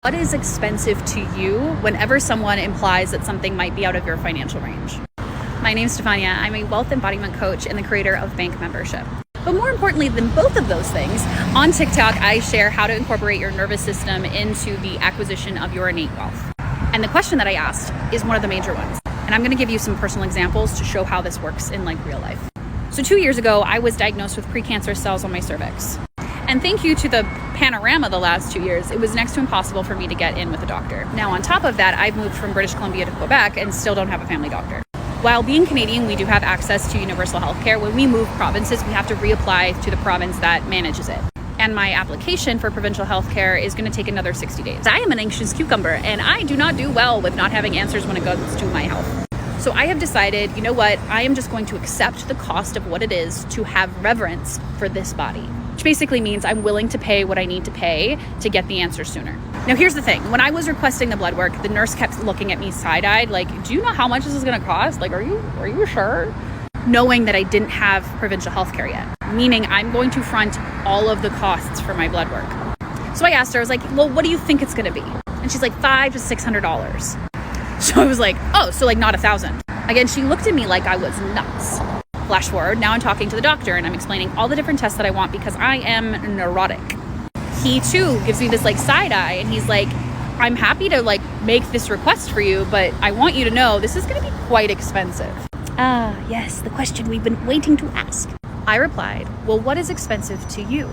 What is expensive to you whenever someone implies that something might be out of your financial range? My name's Stefania. I'm a wealth embodiment coach and the creator of Bank Membership. But more importantly than both of those things, on TikTok, I share how to incorporate your nervous system into the acquisition of your innate wealth. And the question that I asked is one of the major ones. And I'm going to give you some personal examples to show how this works in real life. So 2 years ago, I was diagnosed with precancerous cells on my cervix. And thank you to the panorama the last 2 years, it was next to impossible for me to get in with a doctor. Now, on top of that, I've moved from British Columbia to Quebec and still don't have a family doctor. While being Canadian, we do have access to universal health care. When we move provinces, we have to reapply to the province that manages it. And my application for provincial health care is going to take another 60 days. I am an anxious cucumber, and I do not do well with not having answers when it comes to my health. So I have decided, you know what, I am just going to accept the cost of what it is to have reverence for this body. Which basically means I'm willing to pay what I need to pay to get the answer sooner. Now, here's the thing. When I was requesting the blood work, the nurse kept looking at me side-eyed, like, do you know how much this is going to cost? Like, are you sure? Knowing that I didn't have provincial health care yet, meaning I'm going to front all of the costs for my blood work. So I asked her, I was like, well, what do you think it's going to be? And she's like, $500 to $600. So I was like, oh, so not $1,000. Again, she looked at me like I was nuts. Flash forward, now I'm talking to the doctor and I'm explaining all the different tests that I want because I am neurotic. He too gives me this side eye and he's like, I'm happy to make this request for you, but I want you to know this is going to be quite expensive. Ah, yes, the question we've been waiting to ask. I replied, well, what is expensive to you?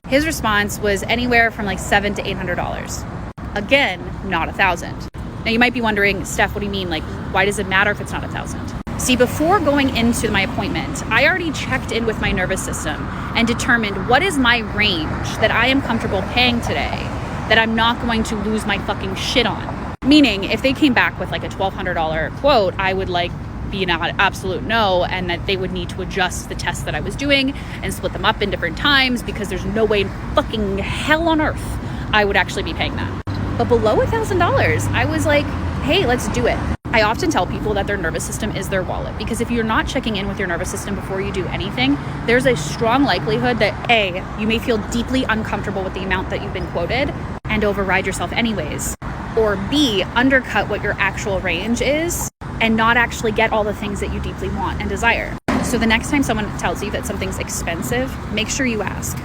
His response was anywhere from $700 to $800. Again, not $1,000. Now you might be wondering, Steph, what do you mean? Why does it matter if it's not $1,000? See, before going into my appointment, I already checked in with my nervous system and determined what is my range that I am comfortable paying today that I'm not going to lose my fucking shit on. Meaning, if they came back with a $1,200 quote, I would be an absolute no, and that they would need to adjust the tests that I was doing and split them up in different times because there's no way in fucking hell on earth I would actually be paying that. But below $1,000, I was like, hey, let's do it. I often tell people that their nervous system is their wallet because if you're not checking in with your nervous system before you do anything, there's a strong likelihood that A, you may feel deeply uncomfortable with the amount that you've been quoted and override yourself anyways, or B, undercut what your actual range is and not actually get all the things that you deeply want and desire. So the next time someone tells you that something's expensive, make sure you ask,